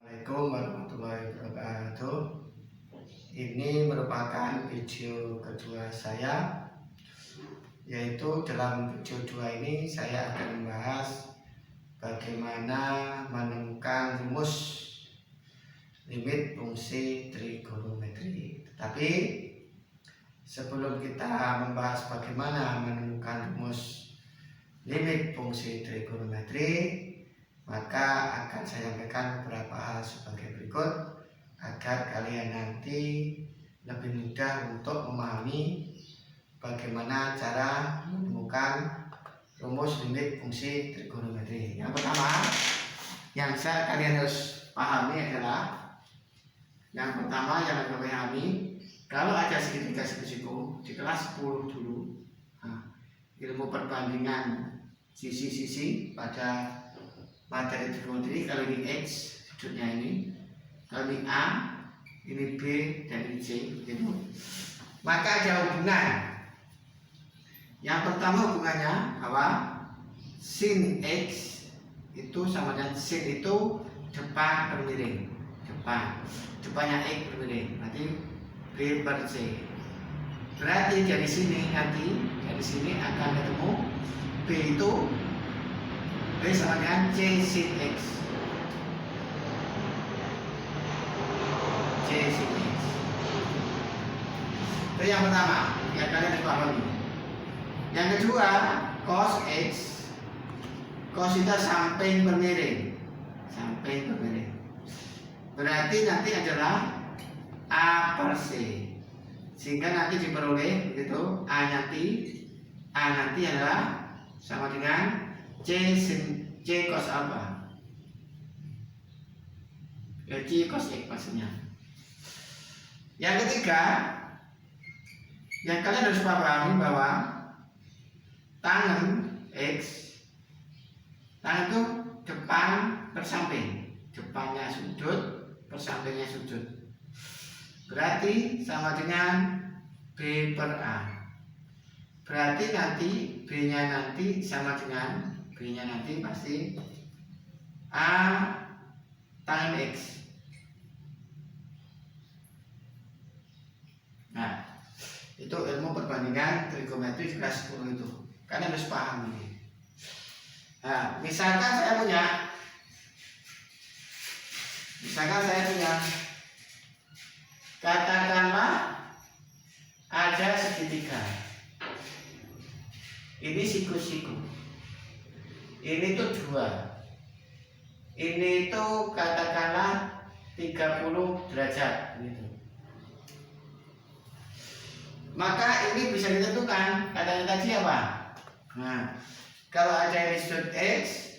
Assalamualaikum warahmatullahi wabarakatuh. Ini merupakan video kedua saya, yaitu dalam video kedua ini saya akan membahas bagaimana menemukan rumus limit fungsi trigonometri. Tetapi sebelum kita membahas bagaimana menemukan rumus limit fungsi trigonometri, maka akan saya sampaikan beberapa hal sebagai berikut agar kalian nanti lebih mudah untuk memahami bagaimana cara menemukan rumus limit fungsi trigonometri. Yang pertama yang kalian harus pahami adalah yang harus pahami, kalau ada segitiga siku di kelas 10 dulu, ilmu perbandingan sisi-sisi pada materi trigonometri, kalau ini X sudutnya ini, kalau ini A, ini B, dan ini C, gitu. Maka ada hubungan. Yang pertama hubungannya apa? Sin X itu sama dengan sin itu depan bermiring, depannya X bermiring, berarti B per C. Berarti dari sini akan ketemu B itu B sama dengan C sin X. C sin X. Itu yang pertama, yang kalian harus pahami. Yang kedua, cos X. Cos itu samping bermiring. Berarti nanti adalah A per C. Sehingga nanti diperoleh begitu, A nanti adalah sama dengan C cos apa? C cos X maksudnya. Yang ketiga, yang kalian harus pahami bahwa tangan X, tangan itu depan bersamping, depannya sudut, bersampingnya sudut. Berarti sama dengan B per A. Berarti nanti B-nya nanti sama dengan B-nya nanti pasti A tan X. Nah, itu ilmu perbandingan trigonometri kelas 10 itu. Kalian harus paham ini. Nah, misalkan saya punya katakanlah ada segitiga. Ini siku-siku. Ini tuh 2. Ini tuh katakanlah 30 derajat gitu. Maka ini bisa ditentukan katanya tadi apa? Nah, kalau ada ini sudut X,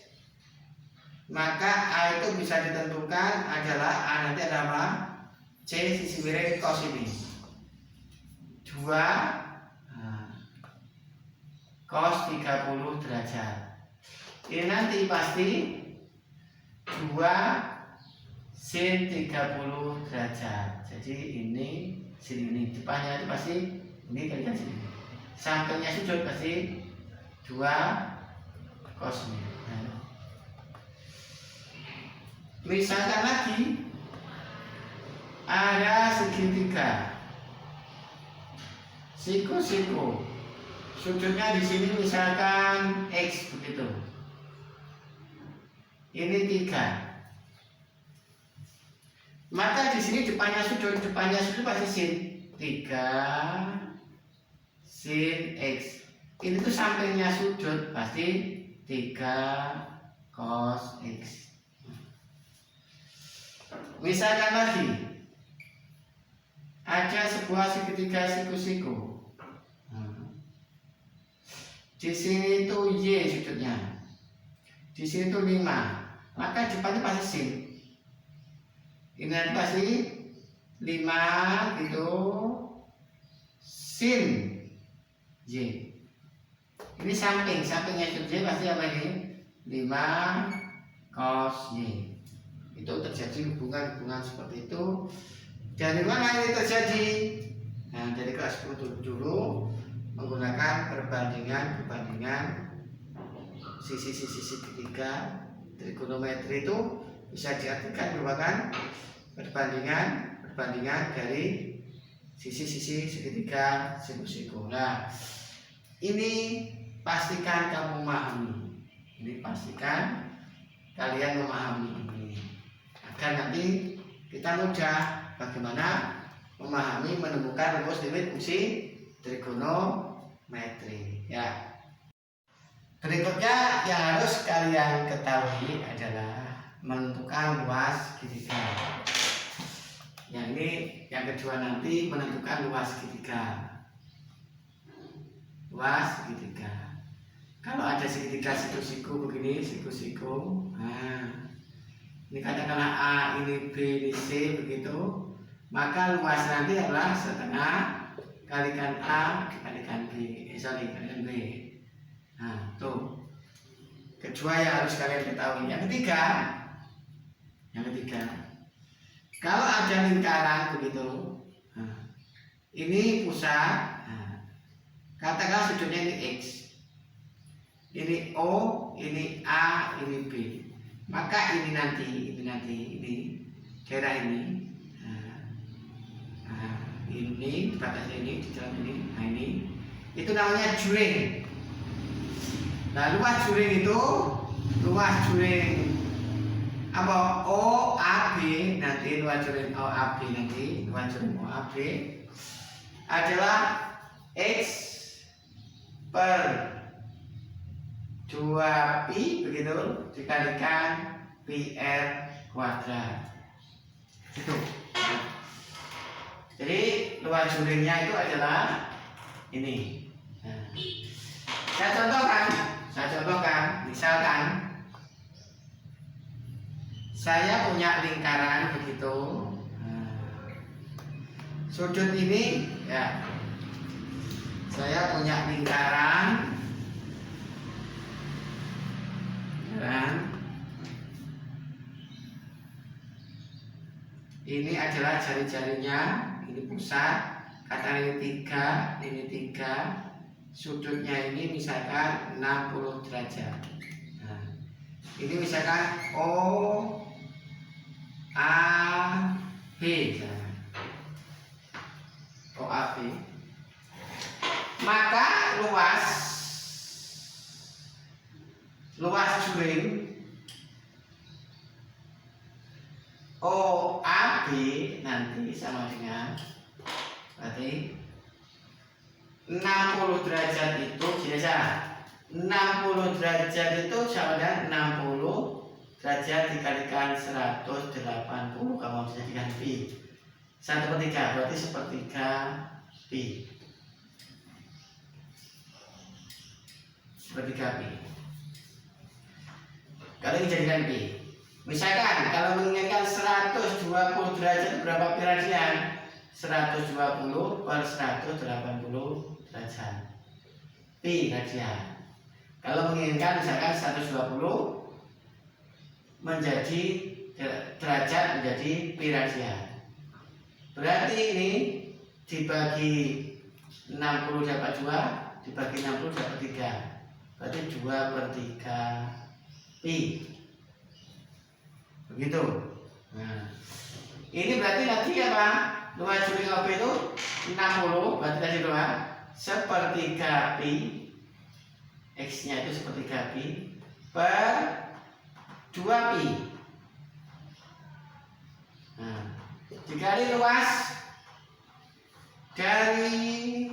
maka A itu bisa ditentukan adalah A nanti adalah C sisi miring cos ini 2 cos 30 derajat. Ini nanti pasti 2 sin 30 derajat. Jadi ini sini depannya itu pasti ini kalikan sini. Sampingnya sudut pasti 2 cos ini. Misalkan lagi ada segitiga siku-siku, sudutnya di sini misalkan X begitu. Ini 3. Maka di sini depannya sudut pasti sin 3 sin X. Ini tuh sampingnya sudut pasti 3 cos X. Misalkan lagi ada sebuah segitiga siku-siku. Di sini itu Y sudutnya, di sini itu 5, maka depannya pasti sin. Ini pasti 5 gitu sin Y. Ini sampingnya sudut Y pasti apa ini? 5 cos Y. Itu terjadi hubungan seperti itu. Dari mana ini terjadi? Nah, dari kelas 10 dulu menggunakan perbandingan sisi-sisi segitiga trigonometri itu bisa diartikan merupakan perbandingan dari sisi-sisi segitiga siku-siku. Nah, ini pastikan kamu memahami. Ini pastikan kalian memahami ini agar nanti kita mudah bagaimana memahami menemukan rumus limit fungsi trigonometri. Ya. Berikutnya yang harus kalian ketahui adalah menentukan luas segitiga. Yang ini yang kedua nanti menentukan luas segitiga. Luas segitiga. Kalau ada segitiga siku-siku begini, siku-siku. Nah, ini katakanlah A, ini B, ini C begitu. Maka luas nanti adalah setengah kalikan A dikalikan B. Kalikan B. Nah, tuh. Kedua yang harus kalian ketahui. Yang ketiga, kalau ada lingkaran begitu, nah, ini pusat. Nah, katakanlah sudutnya ini X, ini O, ini A, ini B. Maka ini nanti ini daerah ini. Nah, ini batasnya ini di dalam ini. Nah, ini itu namanya juring. Nah, luas juring itu apa? OAB nanti luas juring OAB adalah X per 2pi begitu dikalikan PR kuadrat. Itu. Jadi luas juringnya itu adalah ini. Nah, saya contohkan, misalkan saya punya lingkaran begitu. Sudut ini ya. Saya punya lingkaran. Ini adalah jari-jarinya, ini pusat, kata ini 3, sudutnya ini misalkan 60 derajat. Nah, ini misalkan OAB. OAB. Maka luas juring OAB nanti sama dengan berarti 60 derajat itu biasa. 60 derajat itu sama dengan 60 derajat dikalikan 180 kalau bisa jadikan pi. 1/3 berarti 1/3 pi. 1/3 pi. Kalau ini jadikan pi. Misalkan kalau menginginkan 120 derajat berapa pi radian? 120 per 180 derajat pi radian. Kalau menginginkan misalkan 120 menjadi derajat menjadi pi radian. Berarti ini dibagi 60 dapat 2, dibagi 60 dapat 3. Berarti 2/3 pi. Begitu. Nah, ini berarti nanti apa? Luas juring OP itu 60, berarti tadi berapa? 1/3 pi. X-nya itu 1/3 pi per 2 pi. Nah, dikali luas dari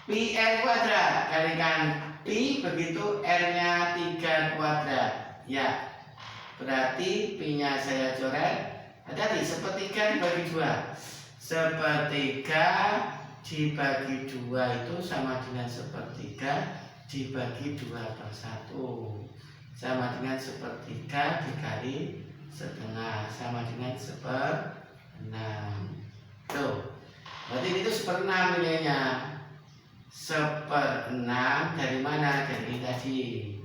pi R kuadrat kalikan pi begitu R-nya 3 kuadrat. Ya, berarti pi-nya saya coret. Hati-hati, 1/3 dibagi 2. 1/3 dibagi 2 itu sama dengan 1/3 dibagi 2/1. Sama dengan 1/3 dikali setengah, sama dengan 1/6. Tuh, berarti itu 1/6 nilainya. 1/6 dari mana? Dari tadi.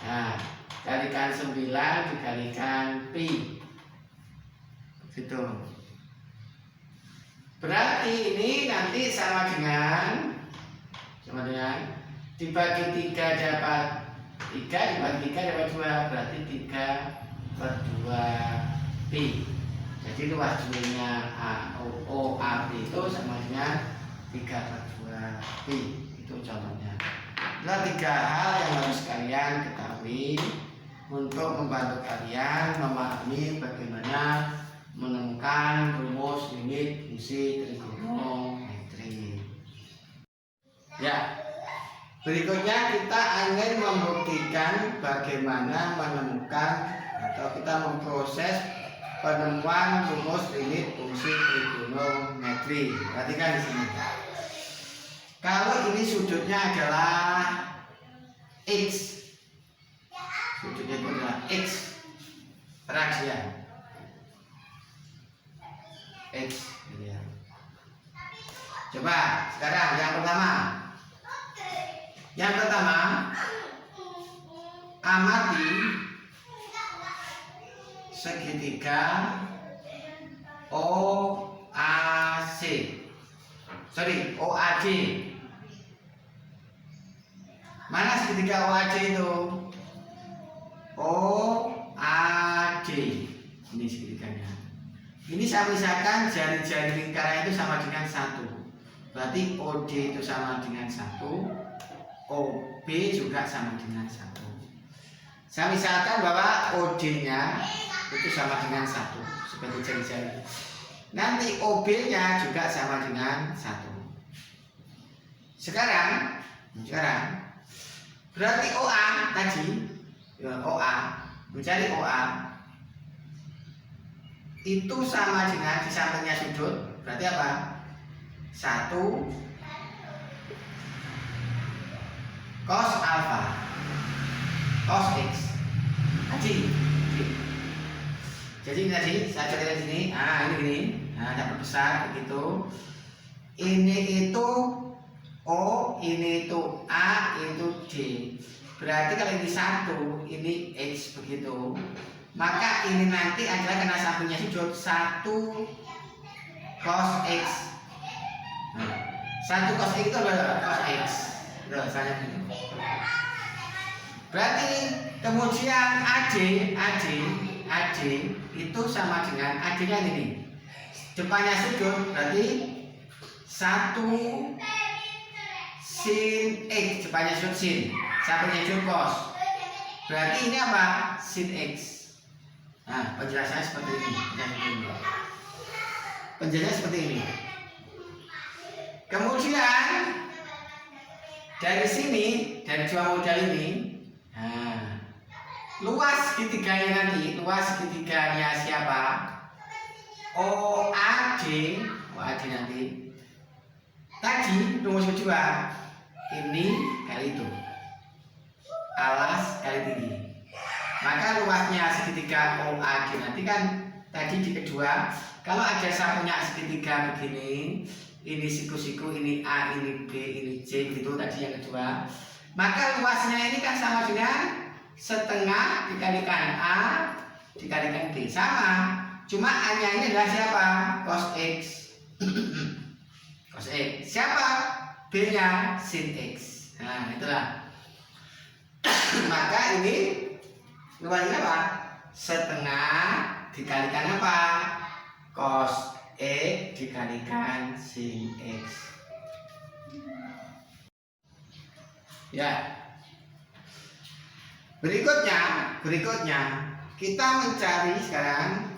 Nah, kalikan 9 dikalikan pi. Gitu. Berarti ini nanti sama dengan dibagi 3 dapat 3 dibagi 3 dapat 2, berarti 3/2 pi. Jadi luas juringnya OAP itu sama dengan 3/2 pi. Itu contohnya. Itulah 3 hal yang harus kalian ketahui untuk membantu kalian memahami bagaimana menemukan rumus limit fungsi trigonometri. Ya, berikutnya kita ingin membuktikan bagaimana menemukan atau kita memproses penemuan rumus limit fungsi trigonometri. Perhatikan di sini. Kalau ini sudutnya adalah x, sudutnya itu adalah x, peraksian x, ya. Coba sekarang yang pertama. Yang pertama, amati segitiga OAC. OAD. Mana segitiga OAD itu? OAD. Ini segitiganya. Ini saya misalkan jari-jari lingkaran itu sama dengan 1. Berarti OD itu sama dengan 1. OB juga sama dengan 1. Saya misalkan bahwa OD-nya itu sama dengan 1 sebagai jari-jari. Nanti OB-nya juga sama dengan 1. Sekarang berarti OA tadi, OA, mencari OA itu sama dengan di sampingnya sudut. Berarti apa? 1 cos alpha cos x. Jadi tadi saya coba di sini. Ini gini. Dapat besar begitu. Ini itu O, ini itu A, itu D. Berarti kalau ini 1, ini X begitu. Maka ini nanti adalah karena sampingnya sudut 1 cos X. 1 cos X itu adalah cos X. Berarti kemudian AD itu sama dengan AD-nya ini. Depannya sudut berarti 1 sin X, depannya sudut sin, sampingnya sudut cos. Berarti ini apa? Sin X. Penjelasannya seperti ini. Penjelasannya seperti ini. Kemudian dari sini, dari dua modal ini, luas segitiganya nanti, luas segitiganya siapa? OAD nanti. Tadi rumus kedua, ini kali itu, alas kali tinggi. Maka luasnya segitiga OAD nanti kan tadi di kedua, kalau ada saya punya segitiga begini, ini siku-siku, ini A, ini B, ini C, gitu tadi yang kedua. Maka luasnya ini kan sama dengan setengah dikalikan A dikalikan B, sama. Cuma A-nya ini adalah siapa? Cos X. Cos X. Siapa? B-nya sin X. Itulah. Maka ini luasnya apa? Setengah dikalikan apa? Cos X dikalikan sin X. Ya. Berikutnya kita mencari sekarang,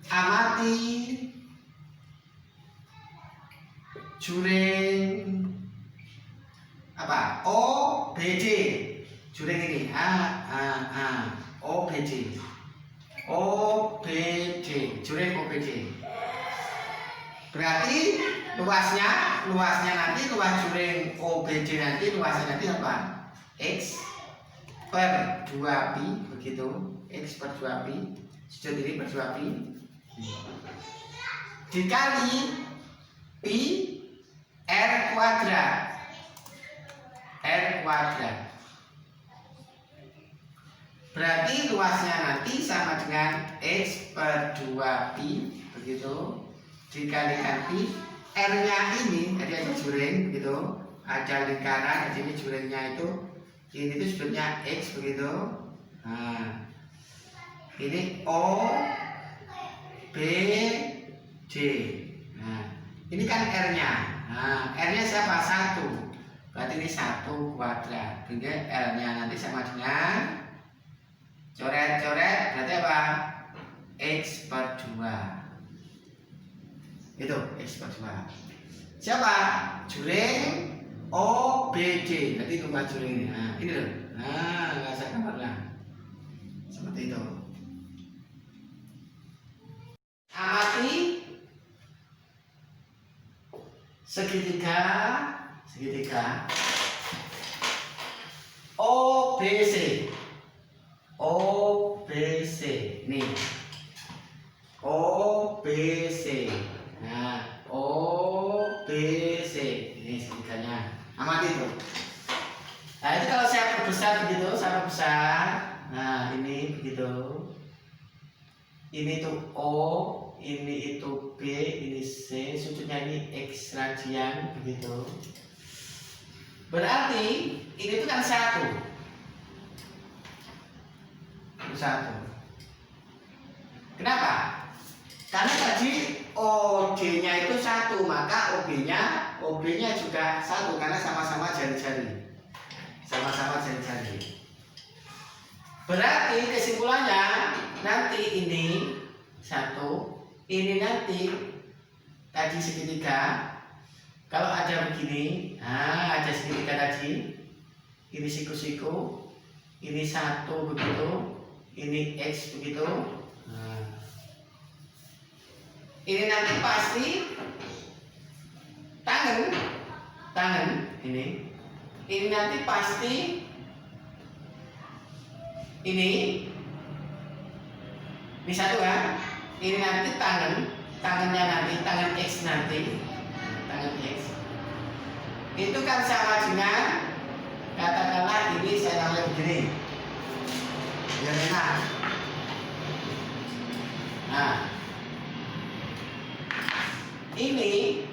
amati juring apa? OBD. Juring ini OBD. Juring OBD. Berarti luasnya nanti, luas juring OBD nanti, luasnya nanti apa? X per 2pi begitu. X per 2pi, sudut ini per 2pi dikali pi R kuadrat. Berarti luasnya nanti sama dengan X per 2pi begitu, dikalikan pi. R nya ini tadi ada juring begitu, ada lingkaran, jadi juringnya itu Ini tuh sudutnya X begitu. Nah, ini O B D. Nah, ini kan R-nya. Nah, R-nya siapa? 1. Berarti ini 1 kuadrat. Sehingga L-nya nanti sama dengan coret-coret berarti apa? X per 2. Itu X per 2. Siapa? Juring O B D. Berarti itu juring ini. Nah, ini loh. Nah, nggak saya gambar lah. Seperti itu. Amati segitiga OBC. OBC nih. OBC. Nah, OBC ini segitiganya. Amati itu. Nah, itu kalau saya perbesar begitu, saya perbesar. Nah, ini begitu. Ini tuh O, ini itu B, ini C, sudutnya ini X radian begitu. Berarti ini tuh kan 1. 1. Kenapa? Karena tadi OD-nya itu 1, maka OB-nya juga 1 karena sama-sama jari-jari. Sama-sama jari-jari. Berarti kesimpulannya nanti ini 1, ini nanti tadi segitiga. Kalau ada begini, nah ada segitiga tadi, ini siku-siku, ini 1 begitu, ini X begitu. Nah, ini nanti pasti tangan ini nanti pasti ini 1 kan? Ini nanti tangannya nanti tangan X nanti. Tangan X itu kan sama dengan katakanlah ini saya namanya begini biar enak. Nah, ini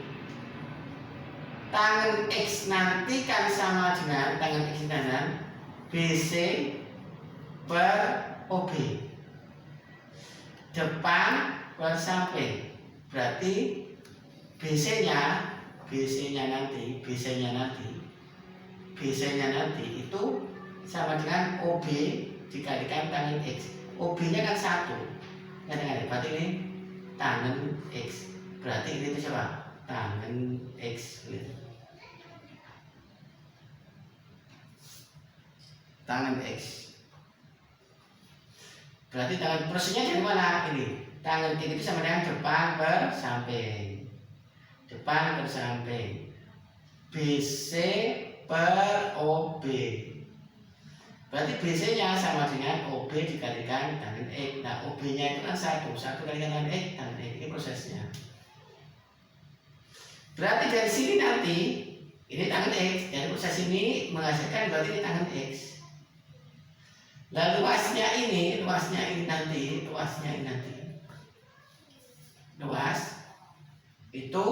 tangan X nanti kan sama dengan tangan X kanan BC per OB, depan per samping. Berarti BC-nya nanti itu sama dengan OB dikalikan tangan X. OB-nya kan 1. Kadang-kadang berarti ini tangan X. Berarti ini itu siapa? Tangan X gitu. Tangan X. Berarti tangan persisnya dari mana ini? Tangan X itu sama dengan depan per samping. Depan per samping. BC per OB. Berarti BC-nya sama dengan OB dikalikan tangan X. Nah, OB-nya itu kan 1 kalikan tangan X, tangan X. Ini prosesnya. Berarti dari sini nanti ini tangan X. Dari proses ini menghasilkan berarti ini tangan X. Lalu luasnya ini nanti. Luas itu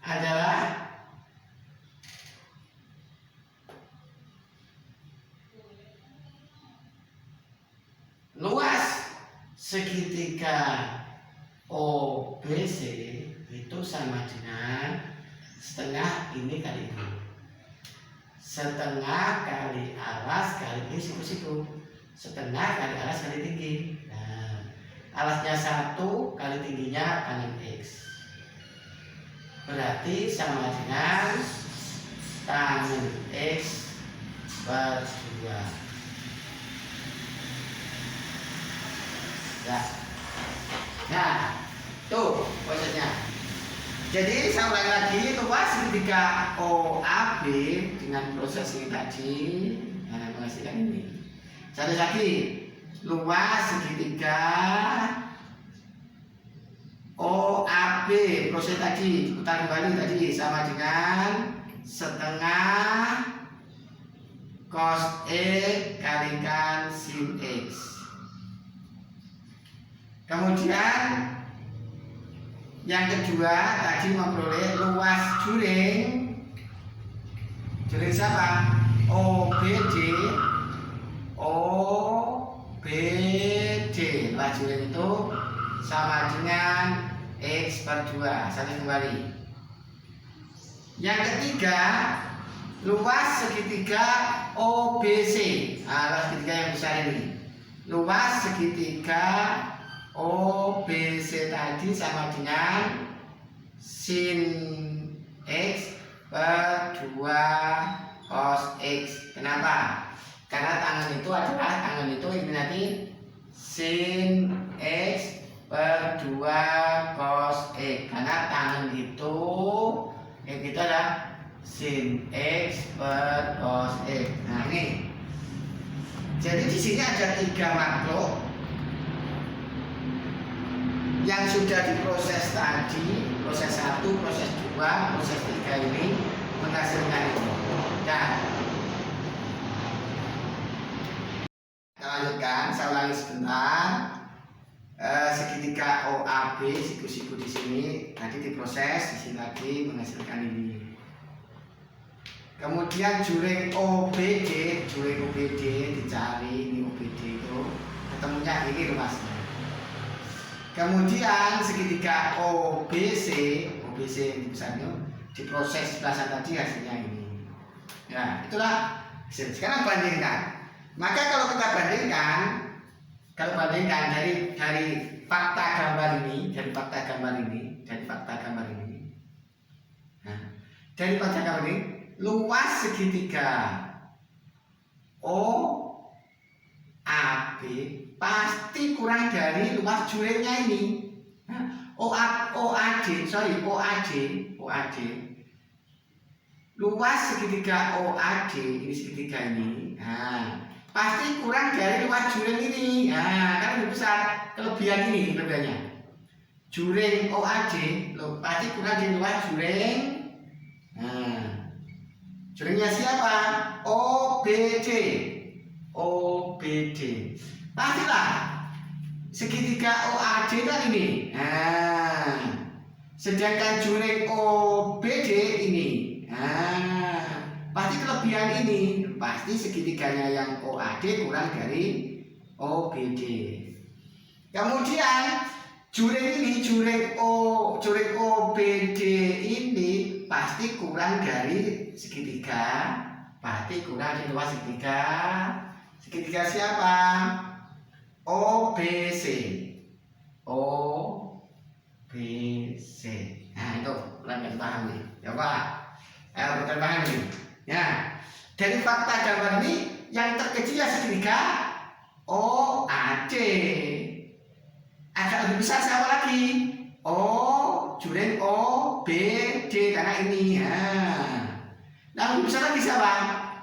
adalah luas segitiga OBC itu sama dengan setengah ini kali ini. Setengah kali alas kali ini siku-siku. Setengah kali alas kali tinggi. Nah, alasnya 1 kali tingginya tangan X. Berarti sama dengan tangan X per 2. Nah, tuh prosesnya. Jadi saya ulangi lagi, luas segitiga OAB dengan proses ini tadi menghasilkan ini. Satu lagi, luas segitiga OAB proses tadi putar kembali tadi sama dengan setengah cos X kalikan sin X. Kemudian yang kedua tadi memperoleh luas juring siapa? OBD luas juring itu sama dengan X per 2. Salin kembali. Yang ketiga, luas segitiga OBC. Nah, luas segitiga yang besar ini. Luas segitiga OBC tadi sama dengan sin X per 2 cos X. Kenapa? Karena tangan itu ini nanti sin X per 2 cos X. Karena tangan itu adalah sin X per cos X. Nah ini. Jadi di sini ada 3 makhluk yang sudah diproses tadi, proses 1, proses 2, proses 3 ini menghasilkan itu. Dan kita lanjutkan, saya ulangi sebentar. Segitiga OAB, siku-siku di sini tadi diproses, di sini lagi menghasilkan ini. Kemudian juring OBD dicari, ini OBD itu ketemunya ini luasnya. Kemudian segitiga OBC misalnya diproses sebelah tadi hasilnya ini. Ya, itulah hasil. Sekarang bandingkan. Maka kalau kita bandingkan dari fakta gambar ini, Nah, dari fakta gambar ini, luas segitiga OAB pasti kurang dari luas juringnya ini. OAD. Luas segitiga OAD, ini segitiga ini. Nah, pasti kurang dari luas juring ini. Nah, kan lebih besar. Kelebihannya. Juring OAD pasti kurang dari luas juring. Nah, juringnya siapa? OBD. Pastilah segitiga OAD kan ini. Nah, sedangkan juring OBD ini. Nah, pasti kelebihan ini. Pasti segitiganya yang OAD kurang dari OBD. Kemudian juring OBD ini pasti kurang dari segitiga. Pasti kurang dari luas segitiga. Segitiga siapa? OBC. Nah itu kalian paham nih. Coba, kalian paham nih. Ya, dari fakta gambar ini yang terkecil ya segitiga OAD. Agak lebih besar siapa lagi? Juring OBD karena ini. Nah, lebih besar lagi siapa?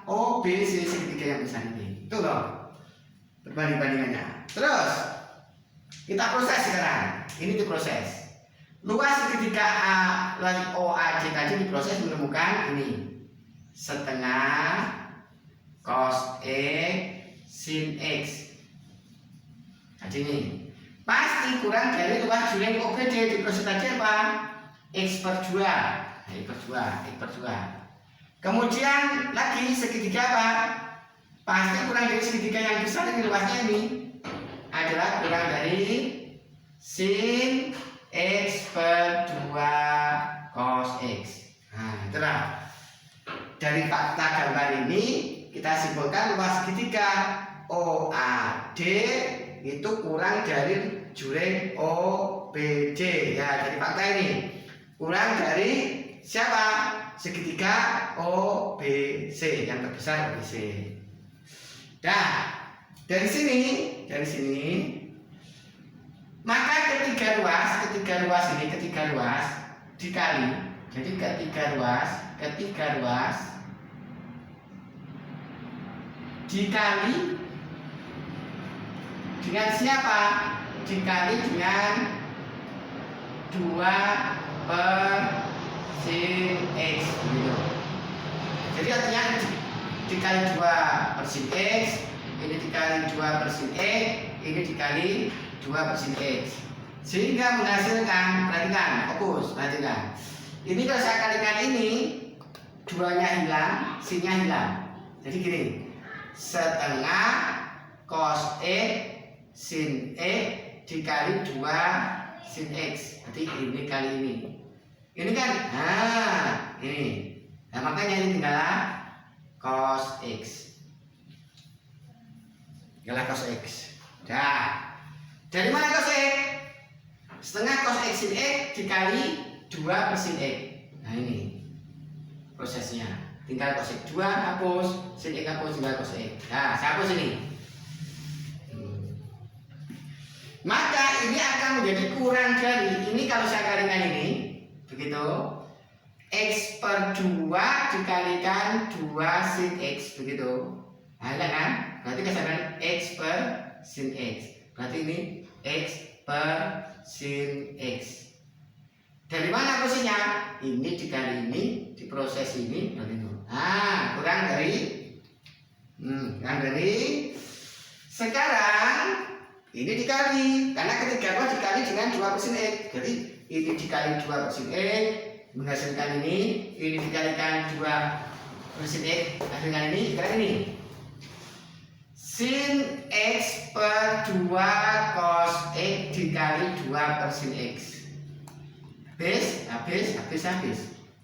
OBC segitiga yang besar ini. Itu loh perbandingannya. Terus kita proses sekarang. Ini diproses. Luas segitiga OAD tadi diproses menemukan ini setengah cos X sin X. Jadi ini pasti kurang dari luas juring OBD. Diproses tadi apa? X per 2. Kemudian lagi segitiga apa? Pasti kurang dari segitiga yang besar ini, luasnya ini adalah kurang dari sin X per 2 cos X. Nah, itulah dari fakta gambar ini kita simpulkan luas segitiga OAD itu kurang dari juring OBD. Ya, dari fakta ini kurang dari siapa? Segitiga OBC yang terbesar OBC. Nah, dari sini maka ketiga ruas dikali. Jadi ketiga ruas dikali dengan siapa? Dikali dengan 2 per sin X gitu. Jadi artinya dikali 2 per sin X, ini dikali 2 per sin X, ini dikali 2 per sin X, sehingga menghasilkan, perhatikan, ini kalau saya kalikan ini 2-nya hilang, sinnya hilang, Jadi gini, setengah cos X sin X dikali 2 sin X. Berarti ini kali ini. Ini kan, ini. Nah, makanya ini tinggal cos X. Tinggal cos X. Nah, dari mana cos X? Setengah cos X sin X dikali 2 per sin X. Nah, ini prosesnya. Tinggal cos X 2 hapus, sin X hapus, tinggal cos X. Nah, saya hapus ini. Maka ini akan menjadi kurang dari ini kalau saya kalikan ini, begitu. X per 2 dikalikan 2 sin X, begitu. Nah, kan? Berarti kesadaran X per sin X. Berarti ini X per sin X. Dari mana posisinya? Ini dikali ini, diproses ini, begitu. Nah, kurang dari sekarang ini dikali, karena ketika 2 dikali dengan 2 per sin X. Jadi ini dikali 2 per sin X menghasilkan ini dikalikan 2 per sin X hasilkan ini, dikali ini. Sin X per 2 cos X dikali 2 per sin X. Habis.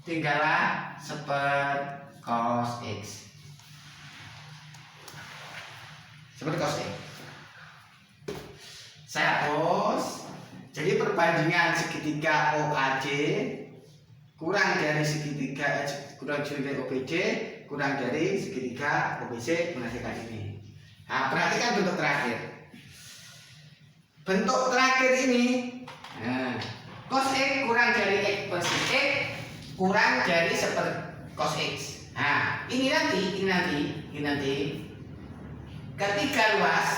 Tinggallah seper cos X. Seper cos X. Saya hapus. Jadi perbandingan segitiga OAC kurang dari segitiga OBD kurang dari segitiga OBC menghasilkan ini. Nah, perhatikan bentuk terakhir. Bentuk terakhir ini, cos X kurang dari X per sin X kurang dari seper cos X. Nah, ini nanti ketika luas.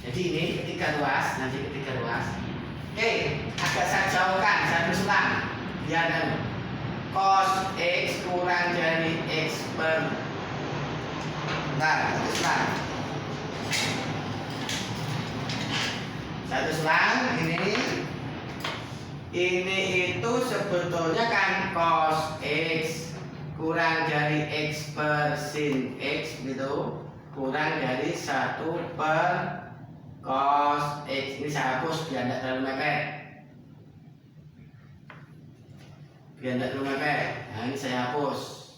Jadi ini ketika luas. Oke, agak saya jauhkan, saya tuliskan. Biar cos X kurang dari X per. Bentar, saya tuliskan ini itu sebetulnya kan cos X kurang dari X per sin X gitu, kurang dari 1 per cos X. Ini saya hapus biar tidak terlalu mepet. Nah, ini saya hapus.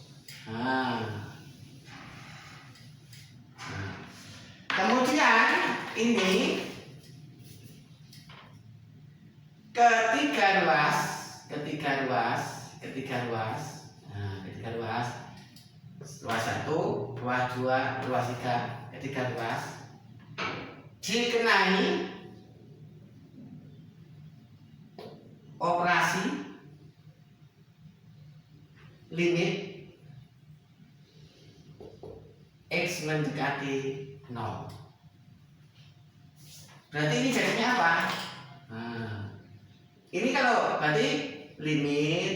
Kemudian ini ketika luas, luas 1, luas 2, luas 3, ketika luas dikenai operasi limit X mendekati 0. Berarti ini jadinya apa? Ini kalau berarti limit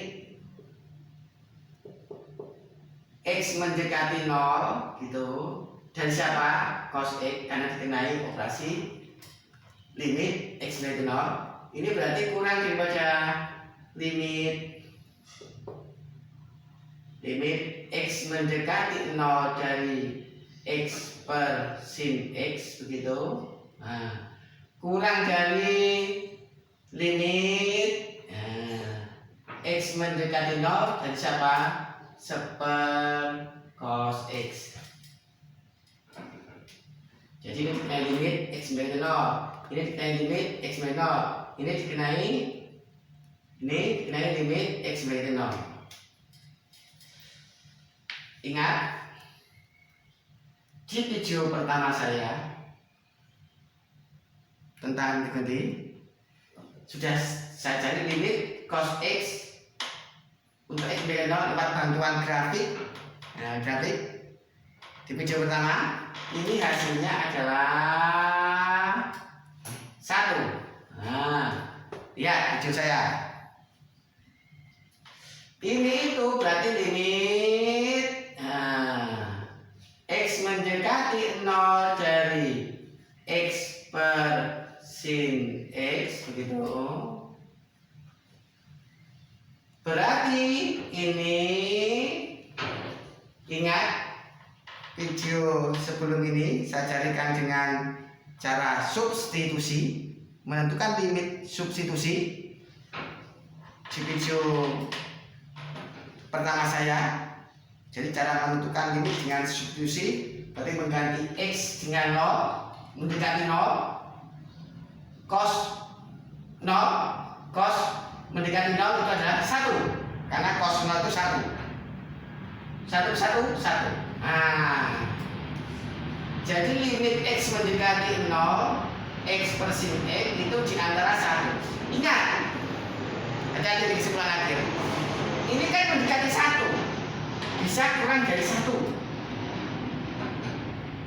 X mendekati 0 gitu. Dan siapa? Cos X, karena dikenai operasi limit X mendekati 0. Ini berarti kurang daripada limit X mendekati 0 dari X per sin X, begitu. Kurang dari limit X mendekati 0 dan siapa? Seper cos X. Jadi ini dikenai limit X mendekati 0, ini dikenai limit X mendekati 0, ini dikenai limit X mendekati 0. Ingat, di video pertama saya tentang tadi sudah saya cari limit cos X untuk X mendekati 0 lewat bantuan grafik. Grafik di video pertama ini hasilnya adalah 1. Lihat video saya. Ini itu berarti limit X mendekati 0 dari X per sin X, begitu. Berarti ini Ingat video sebelum ini saya carikan dengan cara substitusi, menentukan limit substitusi di video pertama saya. Jadi cara menentukan limit dengan substitusi berarti mengganti X dengan 0 mendekati 0, cos 0, cos mendekati 0 itu adalah 1, karena cos 0 itu 1. Nah, jadi limit X mendekati 0, X per sin X itu di antara 1. Ingat, hati-hati di kesimpulan akhir. Ini kan mendekati 1, bisa kurang dari 1.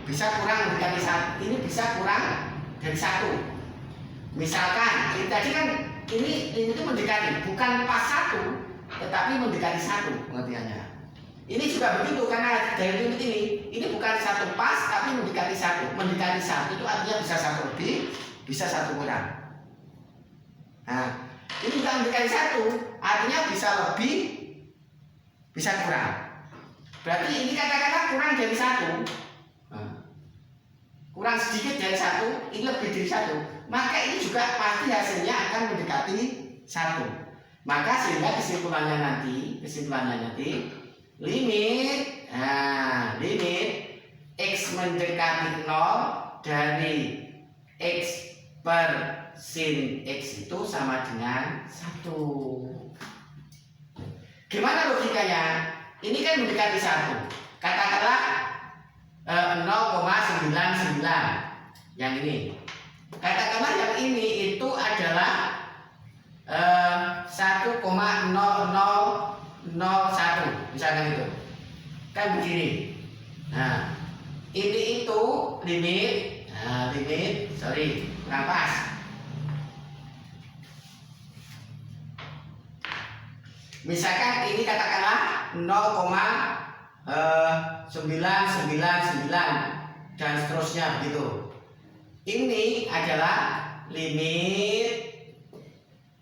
Bisa kurang mendekati 1. Ini bisa kurang dari 1. Misalkan, ini tadi kan ini itu mendekati, bukan pas 1, tetapi mendekati 1 pengertiannya. Ini juga begitu, karena dari limit ini bukan 1 pas tapi mendekati 1. Mendekati 1 itu artinya bisa 1 lebih, bisa 1 kurang. Nah, ini bukan mendekati 1, artinya bisa lebih, bisa kurang. Berarti ini katakanlah kurang dari 1. Nah, kurang sedikit dari 1, ini lebih dari 1. Maka ini juga pasti hasilnya akan mendekati 1. Maka sehingga kesimpulannya nanti limit X mendekati 0 dari X per sin X itu sama dengan 1. Gimana logikanya? Ini kan mendekati 1. Katakanlah 0,99 yang ini. Katakanlah yang ini itu adalah 1,0001 misalkan itu kan begini. Nah, ini itu limit kurang pas. Misalkan ini katakanlah 0,999 dan seterusnya begitu. Ini adalah limit.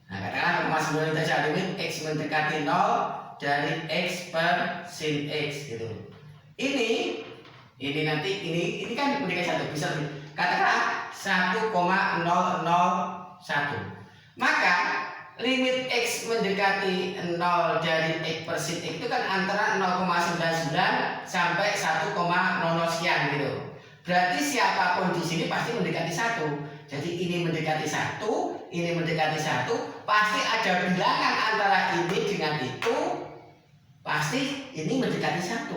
Nah, katakanlah 0,9 saja limit X mendekati 0 dari X per sin X gitu. Ini nanti ini kan mendekati 1, bisa lebih. Katakanlah 1,001. Maka limit X mendekati 0 dari X per sin X itu kan antara 0,99 sampai 1,00 sekian gitu. Berarti siapapun di sini pasti mendekati 1. Jadi ini mendekati 1, ini mendekati 1, pasti ada bilangan antara ini dengan itu. Pasti ini mendekati 1.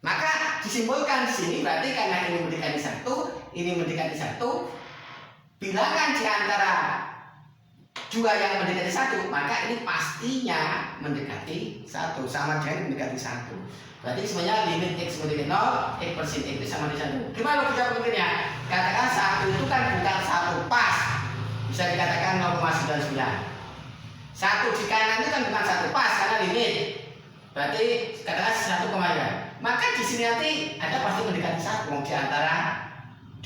Maka disimpulkan di sini berarti karena ini mendekati 1, ini mendekati 1, bilangan di antara dua yang mendekati 1, maka ini pastinya mendekati 1, sama dengan mendekati 1. Berarti sebenarnya limit X mendekati 0, X per sin X itu sama dengan 1. Gimana logika berikutnya? Katakan 1 itu kan bukan 1 pas, bisa dikatakan 0,99. 1 di kanan itu kan bukan 1 pas karena limit. Berarti katakan 1,5. Maka di sini nanti ada pasti mendekati 1. Di antara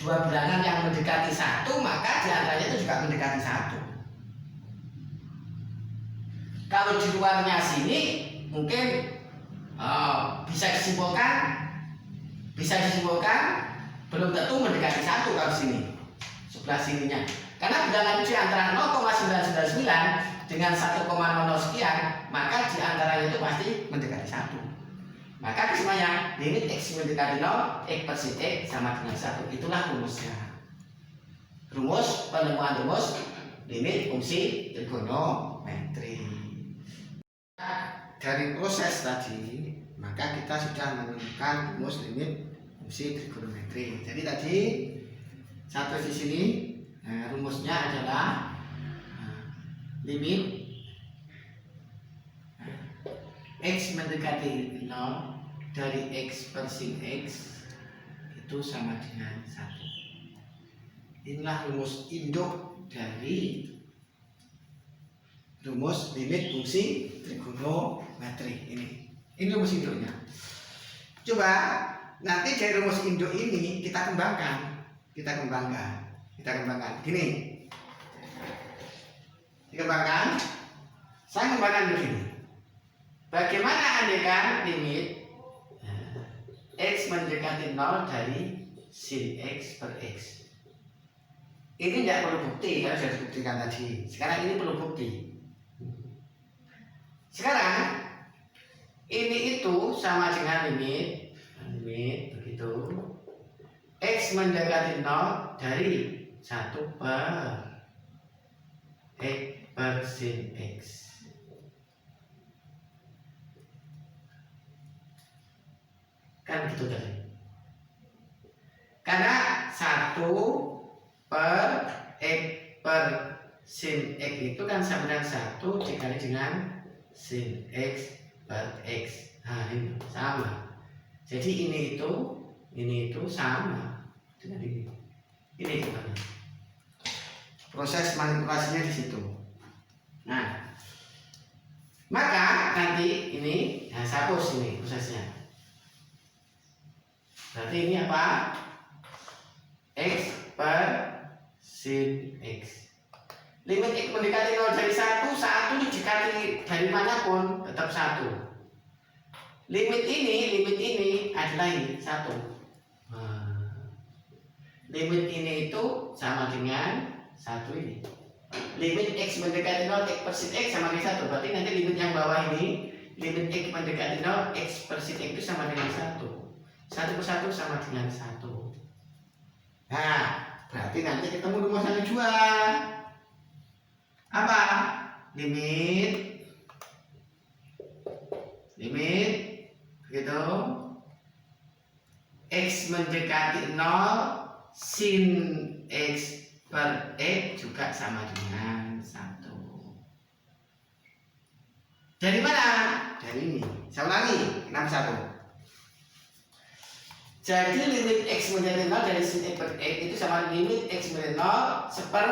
dua bilangan yang mendekati 1, maka di antaranya itu juga mendekati 1. Kalau di luarnya sini mungkin bisa disimpulkan belum tentu mendekati 1 kalau sini sebelah sininya. Karena bilangan di antara 0,999 dengan 1,00 sekian, maka di antaranya itu pasti mendekati 1. Maka kesimpulannya limit X mendekati 0, X per sin X sama dengan 1. Itulah rumusnya. Penemuan rumus limit fungsi trigonometri. Dari proses tadi, maka kita sudah menemukan rumus limit fungsi trigonometri. Jadi tadi satu di sini rumusnya adalah limit X mendekati 0 dari X per sin X itu sama dengan 1. Inilah rumus induk dari rumus limit fungsi trigonometri ini rumus induknya. Coba nanti dari rumus induk ini kita kembangkan gini. Dikembangkan, saya kembangkan begini. Bagaimana andaikan limit X mendekati 0 dari sin X per X? Ini tidak perlu bukti, karena sudah dibuktikan tadi. Sekarang ini perlu bukti. Sekarang ini itu sama dengan limit begitu X mendekati 0 dari 1 per X per sin X. Kan gitu tadi. Karena 1 per X per sin X itu kan sama dengan 1 dikali dengan sin X per X. Nah ini sama. Jadi ini itu sama dengan ini. Ini gimana? Proses manipulasinya di situ. Nah, maka nanti ini, nah saya hapus ini prosesnya. Berarti ini apa? X per sin X. Limit X mendekati 0 dari 1 dikali dari manapun tetap 1. Limit ini adalah ini 1. Limit ini itu sama dengan 1 ini. Limit X mendekati 0 X per sin X sama dengan 1. Berarti nanti limit yang bawah ini, limit X mendekati 0 X per sin X itu sama dengan 1. 1 per 1 sama dengan 1. Nah, berarti nanti ketemu rumus yang kedua. Apa? Limit begitu X mendekati 0 sin X per X juga sama dengan 1. Dari mana? Dari ini. Saya ulangi, 61. Jadi limit X mendekati 0 dari sin X per X itu sama limit X mendekati 0 seper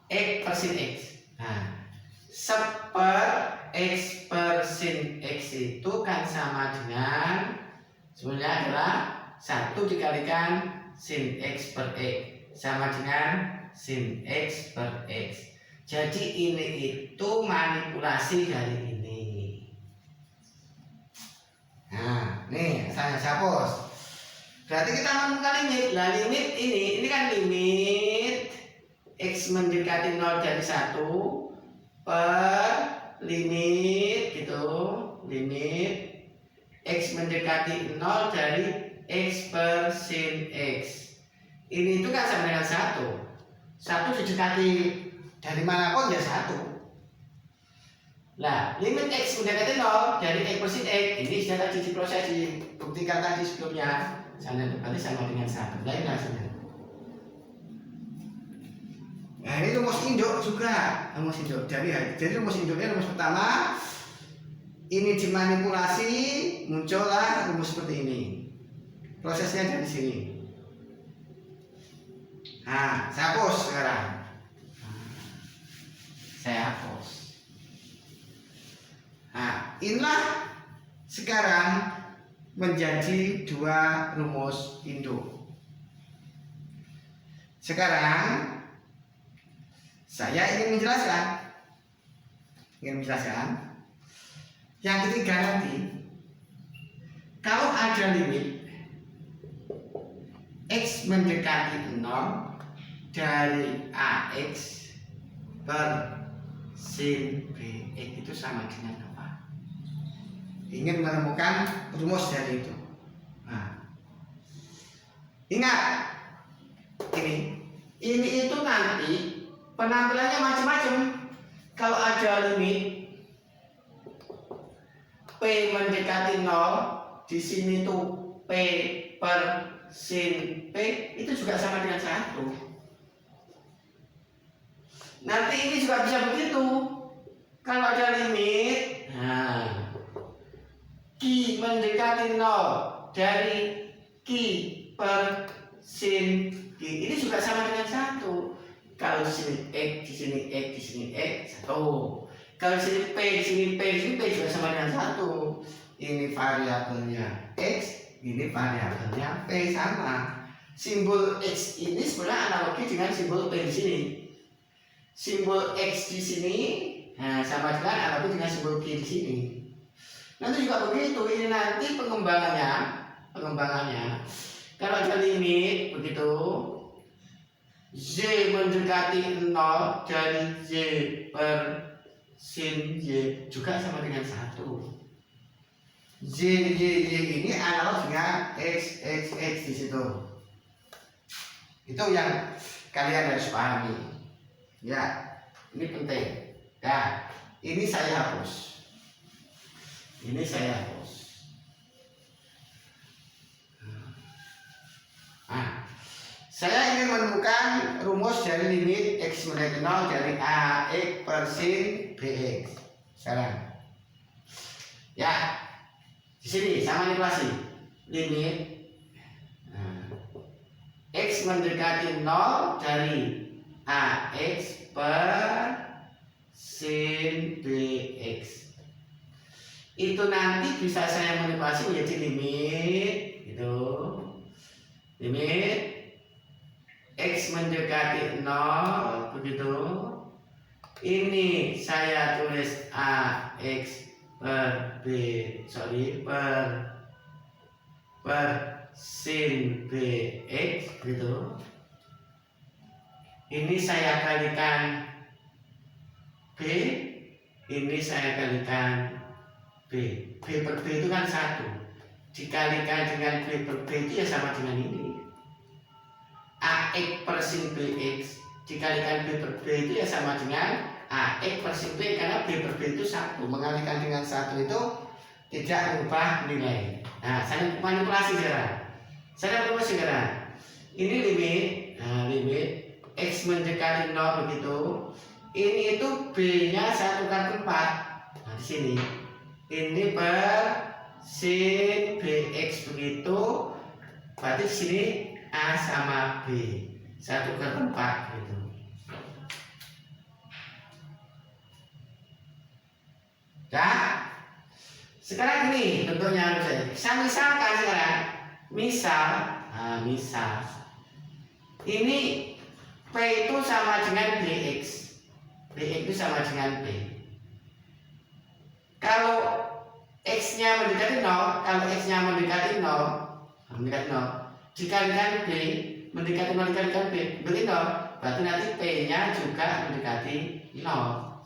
X per sin X. Nah, seper X per sin X itu kan sama dengan sebenarnya adalah 1 dikalikan sin X per X sama dengan sin X per X. Jadi ini itu manipulasi dari ini. Nah, nih saya hapus. Berarti kita menemukan limit. Nah, limit ini kan limit X mendekati 0 dari 1 per limit gitu, limit X mendekati 0 dari X per sin X. Ini itu kan sama dengan 1. 1 didekati dari manapun ya 1. Nah, limit X mendekati 0 dari X per sin X ini sudah tadi diproses dibuktikan tadi sebelumnya. Sana berarti sama dengan 1. Lain hasilnya. Nah, ini rumus induk juga, rumus induk. Jadi rumus induknya rumus pertama ini dimanipulasi, muncullah rumus seperti ini. Prosesnya dari sini. Nah, saya hapus sekarang. Saya hapus. Nah, inilah sekarang menjadi dua rumus induk. Sekarang saya ingin menjelaskan yang ketiga nanti, kalau ada limit X mendekati 0 dari AX per sin BX itu sama dengan apa? Ingin menemukan rumus dari itu. Nah, ingat ini itu nanti penampilannya macam-macam. Kalau ada limit P mendekati 0, di sini tuh P per sin P itu juga sama dengan 1. Nanti ini juga bisa begitu. Kalau ada limit, nah, Q mendekati 0 dari Q per sin Q ini juga sama dengan 1. Kalau di sini X, di sini X, di sini X, 1. Kalau di sini P, di sini P, di sini P juga sama dengan 1. Ini variabelnya X, ini variabelnya P sama. Simbol X ini sebenarnya analogi dengan simbol P di sini. Simbol X di sini, nah, sama dengan analogi dengan simbol Q di sini. Nanti juga begitu, ini nanti pengembangannya kalau ada limit begitu, Z mendekati 0 dari Z per sin Y juga sama dengan 1. Z ini analog dengan X di situ. Itu yang kalian harus pahami. Ya, ini penting. Nah, ini saya hapus. Nah, saya ingin menemukan rumus dari limit X mendekati 0 dari AX per sin BX. Sekarang, ya, di sini sama manipulasi limit X mendekati 0 dari AX per sin BX. Itu nanti bisa saya manipulasi menjadi limit gitu. Limit X mendekati 0 begitu. Ini saya tulis AX per sin BX gitu. Ini saya kalikan B, ini saya kalikan B. B per B itu kan 1. Dikalikan dengan B per B itu ya sama dengan ini. AX per sin BX dikalikan B per B itu ya sama dengan AX per sin B, karena B per B itu 1. Mengalikan dengan 1 itu tidak mengubah nilai. Nah, saya manipulasi sekarang. Ini limit X mendekati 0 begitu. Ini itu B-nya 1 kali 4. Nah, di sini. Ini per sin BX begitu. Berarti di sini A sama B 1 kali 4 gitu. Nah, sekarang ini bentuknya saya misalkan sekarang. Misal ini P itu sama dengan BX. BX itu sama dengan P. Kalau X-nya mendekati 0, dikalikan B, mendekati 0 dikalikan B, berarti 0. Berarti nanti P-nya juga mendekati 0.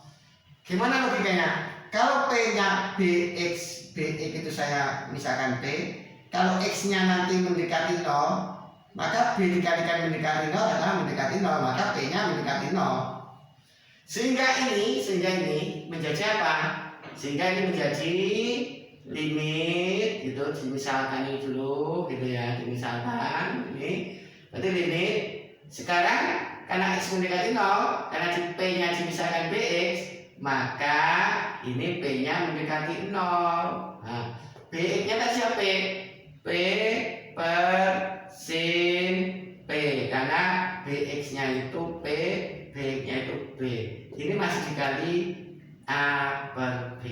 Gimana logikanya? Kalau P-nya BX itu saya misalkan P. Kalau X-nya nanti mendekati 0, maka B dikalikan mendekati 0 adalah mendekati 0, maka P-nya mendekati 0. Sehingga ini menjadi apa? Sehingga ini menjadi limit gitu, dimisalkan ini dulu gitu ya, dimisalkan ini. Berarti limit sekarang karena X mendekati 0, karena P-nya dimisalkan BX, maka ini P-nya mendekati 0. Nah, BX-nya tadi siapa? P per sin P, karena BX-nya itu P, BX-nya itu B. Ini masih dikali A per B.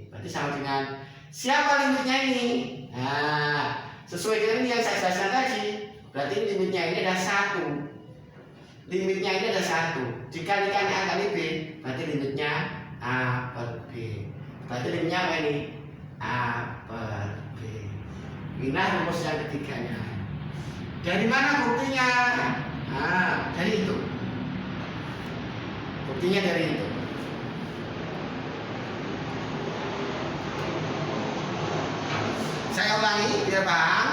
Berarti sama dengan siapa limitnya ini? Nah, sesuai dengan yang saya jelaskan tadi. Berarti limitnya ini ada 1. Limitnya ini ada 1. Dikalikan A kali B, berarti limitnya A per B. Berarti limitnya apa ini? A per B. Inilah rumus yang ketiganya. Dari mana buktinya? Nah, dari itu. Buktinya dari itu. Saya ulangi biar paham.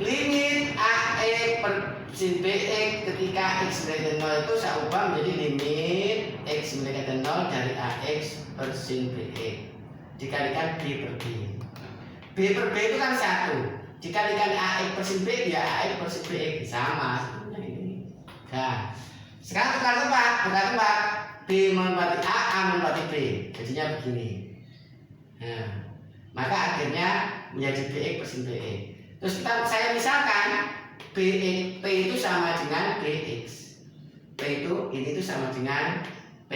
Limit AX per sin BX ketika X mendekati 0 itu saya ubah menjadi limit X mendekati 0 dari AX per sin BX dikalikan B per B. B per B itu kan 1. Dikalikan AX per sin B, ya AX per sin BX sama sebenarnya ini. Nah, sekarang tukar tempat. B menempati A, A menempati B. Jadinya begini. Nah, maka akhirnya menjadi BX per sin BX. Terus saya misalkan BX, P itu sama dengan BX. P itu ini itu sama dengan P.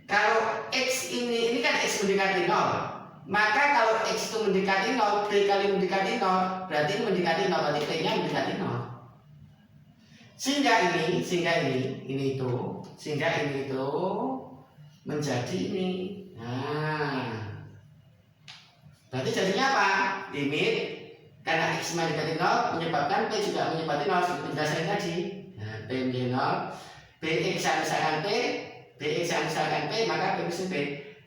Kalau X ini kan X mendekati 0. Maka kalau X itu mendekati 0, B kali mendekati 0, berarti mendekati 0, berarti P-nya mendekati 0. Sehingga ini itu menjadi ini. Nah, berarti jadinya apa? Limit karena X mendekati 0 menyebabkan P juga menyebabkan 0 seperti penjelasan tadi. Nah, P menjadi 0, Bx sama misalkan P, Bx sama misalkan P, maka P persen P.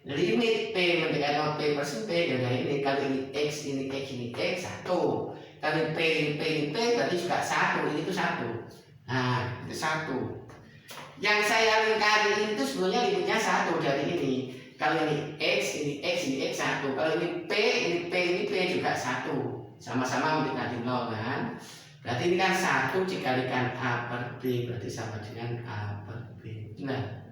Limit P mendekati 0, P persen P, ya ini kalau ini X, ini X, ini X, 1. Kalau P, ini P, berarti juga 1, ini itu 1. Nah, itu 1. Yang saya lingkari itu sebenarnya limitnya 1 dari ini. Kalau ini X, ini X, ini X 1. Kalau ini P, ini P, ini P juga 1. Sama-sama mendekati 0 kan. Berarti ini kan 1 dikalikan A per B, berarti sama dengan A per B. Nah,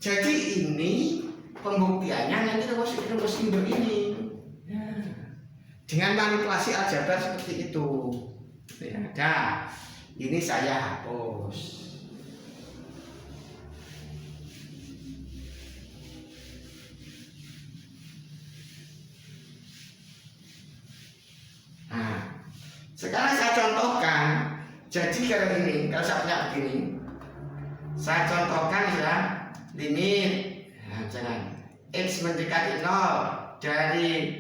jadi ini pembuktiannya nanti rumus induk ini. Dengan manipulasi aljabar seperti itu. Nah, ini saya hapus. Nah, sekarang saya contohkan. Jadi kalau ini, kalau saya punya begini, saya contohkan ya limit. Nah, jangan X mendekati 0 dari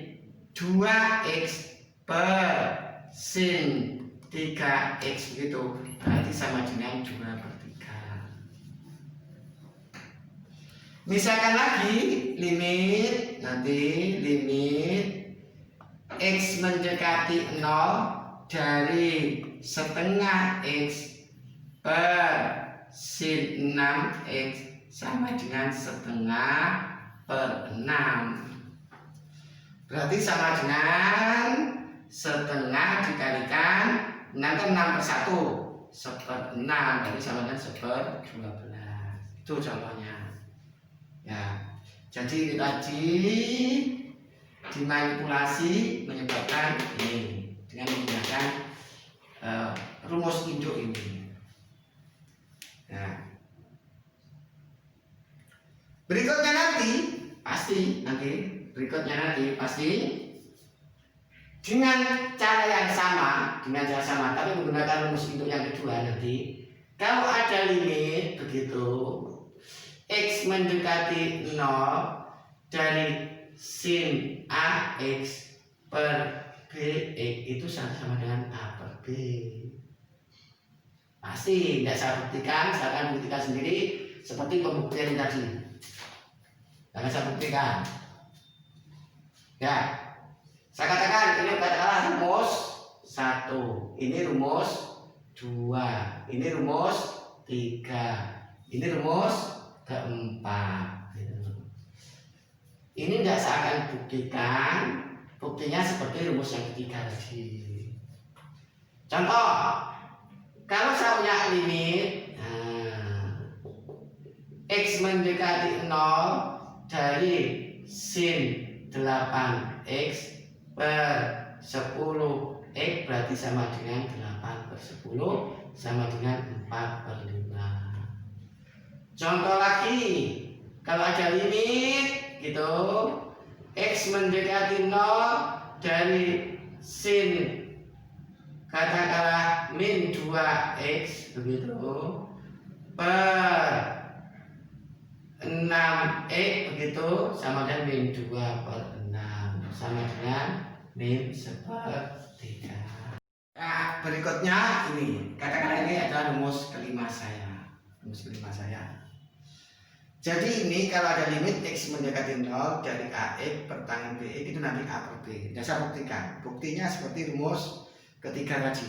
2X per sin 3X begitu, berarti sama dengan 2 per 3. Misalkan lagi limit, nanti limit X mendekati 0 dari setengah X per sin 6X sama dengan setengah per 6. Berarti sama dengan setengah dikalikan 6 kan 6 per 1 1/6, berarti sama dengan 1/12. Itu contohnya ya. Jadi ini tadi dimanipulasi menyebabkan ini dengan menggunakan rumus induk ini. Nah, berikutnya nanti pasti dengan cara yang sama, tapi menggunakan rumus induk yang kedua nanti. Kalau ada limit begitu X mendekati 0 dari sin AX per BX itu sama dengan A per B. Pasti tidak saya buktikan, saya akan buktikan sendiri seperti pembuktian tadi. Akan saya buktikan. Ya, saya katakan ini katakanlah rumus 1, ini rumus 2, ini rumus 3, ini rumus keempat. Ini tidak saya akan buktikan, buktinya seperti rumus yang ketiga tadi. Contoh, kalau saya punya limit X mendekati 0 dari sin 8X per 10X berarti sama dengan 8 per 10 sama dengan 4 per 5. Contoh lagi, kalau ada limit gitu X mendekati 0 dari sin katakanlah min 2X begitu per 6X begitu sama dengan min 2 per 6 sama dengan min 1/3. Nah, berikutnya ini katakanlah ini adalah rumus kelima saya. Jadi ini kalau ada limit X mendekati 0 dari AX per tangen BX itu nanti A per B. Dan saya buktikan. Buktinya seperti rumus ketiga tadi.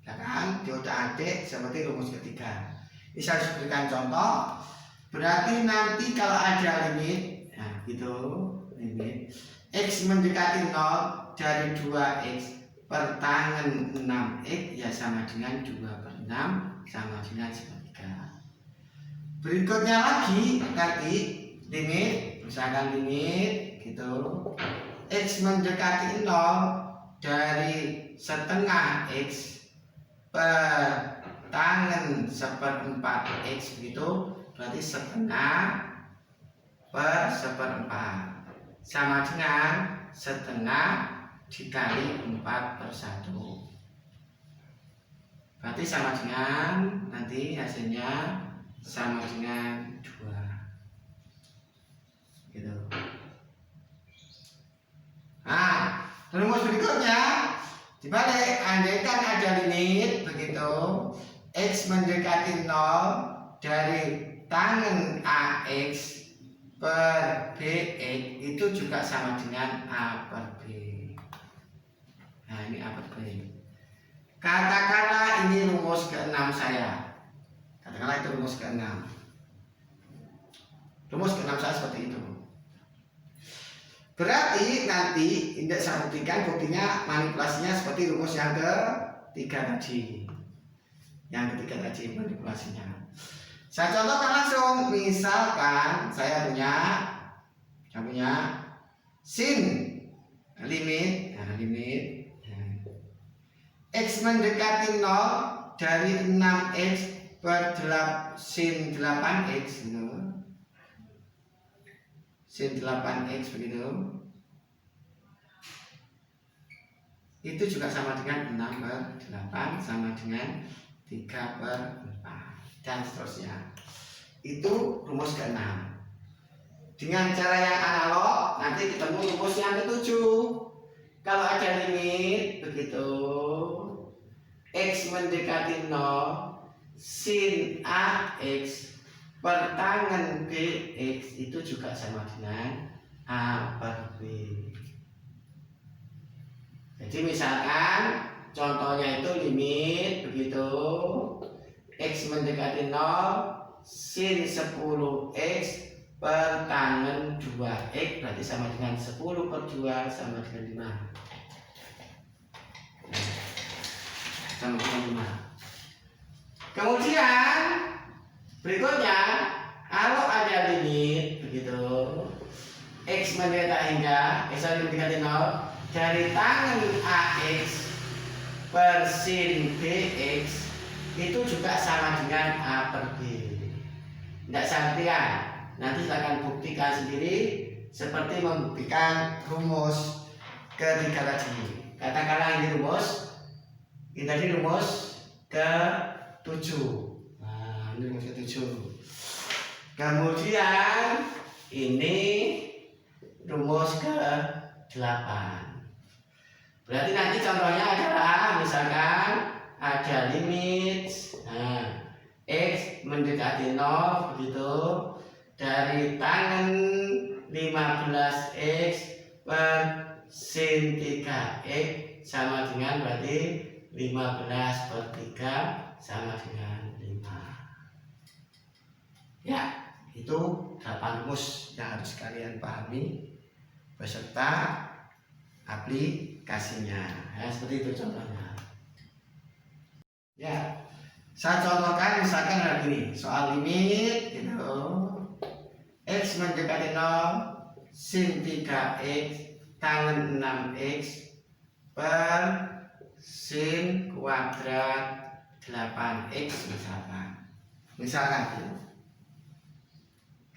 Ya kan? Diotak-atik seperti rumus ketiga. Ini saya berikan contoh. Berarti nanti kalau ada limit, nah gitu, limit X mendekati 0 dari 2X per tangen 6X ya sama dengan 2 per 6 sama dengan 1/3. Berikutnya lagi limit, misalkan limit gitu X mendekati 0 dari setengah X per tangen 1/4X begitu, berarti setengah per 1/4 sama dengan setengah dikali 4 per 1. Berarti sama dengan nanti hasilnya sama dengan 2. Gitu. Nah, rumus berikutnya dibalik, andaikan ada limit begitu X mendekati 0 dari tangen AX per BX itu juga sama dengan A per B. Nah, ini A per B. Katakanlah ini rumus ke-6 saya. Katakanlah itu rumus ke-6. Rumus ke-6 saya seperti itu. Berarti nanti indeks saya buktikan, buktinya manipulasinya seperti rumus yang ketiga tadi. Yang ketiga tadi manipulasinya. Saya contohkan langsung. Misalkan saya punya sin limit, X mendekati 0 dari 6X per sin 8X gitu. Sin 8X begitu. Itu juga sama dengan 6 per 8 sama dengan 3 per 4 dan seterusnya. Itu rumus ke-6. Dengan cara yang analog nanti ketemu rumus yang ke-7. Kalau ada limit begitu X mendekati 0 sin AX per tangen BX itu juga sama dengan A per B. Jadi misalkan contohnya itu limit begitu X mendekati 0 sin 10X per tangen 2X berarti sama dengan 10 per 2 sama dengan 5. Sama dengan 5. Kemudian berikutnya kalau ada limit begitu X mendekati hingga X mendekati 0 dari tangen AX per sin BX itu juga sama dengan A per B. Tidak salah, nanti silakan buktikan sendiri seperti membuktikan rumus ketiga tadi. Katakanlah ini rumus ke-7. Nah, ini rumus ke-7. Kemudian ini rumus ke-8. Berarti nanti contohnya adalah misalkan ada limit X mendekati 0 begitu dari tangen 15X per sin 3X sama dengan berarti 15 per 3 sama dengan 5. Ya, itu 8 rumus yang harus kalian pahami beserta aplikasinya. Ya, seperti itu contohnya. Ya, saya contohkan misalkan ada gini, soal limit gitu. X mendekati 0 sin 3X tangen 6X per sin kuadrat 8X misalkan gitu.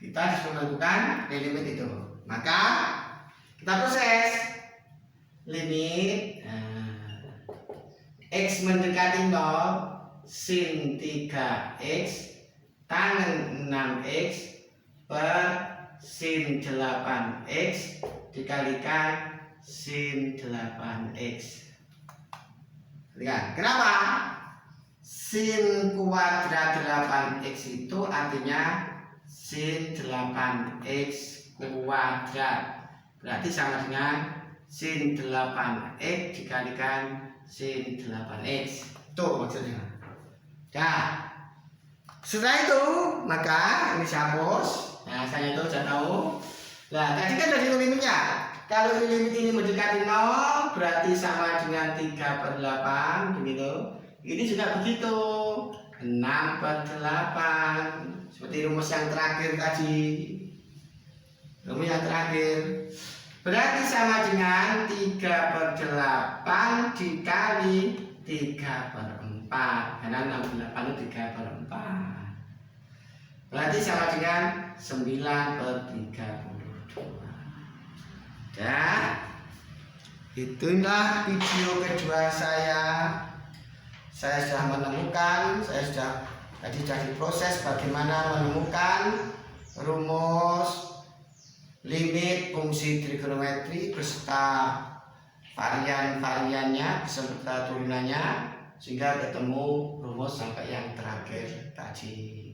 Kita harus menentukan limit itu. Maka kita proses limit X mendekati 0 sin 3X tangen 6X per sin 8X dikalikan sin 8X. Lihat, kenapa? Sin kuadrat 8X itu artinya sin 8X kuadrat. Berarti sama dengan sin 8X dikalikan sin 8X. Itu maksudnya. Nah, setelah itu maka ini saya hapus. Nah, saya itu sudah tahu. Nah, tadi kan dari limitnya. Kalau limit ini mendekati 0 berarti sama dengan 3 per 8 begitu. Ini juga begitu, 6 per 8 seperti rumus yang terakhir tadi. Rumus yang terakhir berarti sama dengan 3 per 8 dikali 3 per 4 karena 68 itu 3 per 4 berarti sama dengan 9 per 32. Dan itulah video kedua saya sudah menemukan, saya sudah Tadi sudah diproses bagaimana menemukan rumus limit fungsi trigonometri beserta varian-variannya beserta turunannya, sehingga ketemu rumus sampai yang terakhir tadi.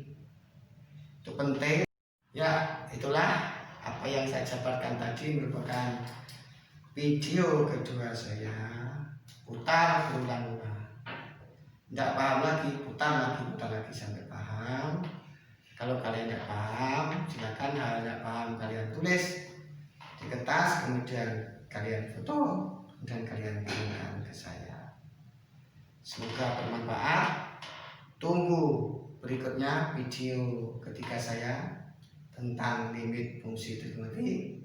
Itu penting ya. Itulah apa yang saya jabarkan tadi merupakan video kedua saya. Putar berulang-ulang, tidak paham lagi, putar lagi sampai paham. Kalau kalian tidak paham, silakan. Hal tidak paham kalian tulis di kertas, kemudian kalian foto dan kalian kirimkan ke saya. Semoga bermanfaat. Tunggu berikutnya video ketiga saya tentang limit fungsi trigonometri,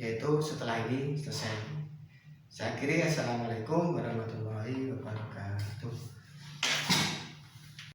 yaitu setelah ini selesai. Saya akhiri, assalamualaikum warahmatullahi wabarakatuh.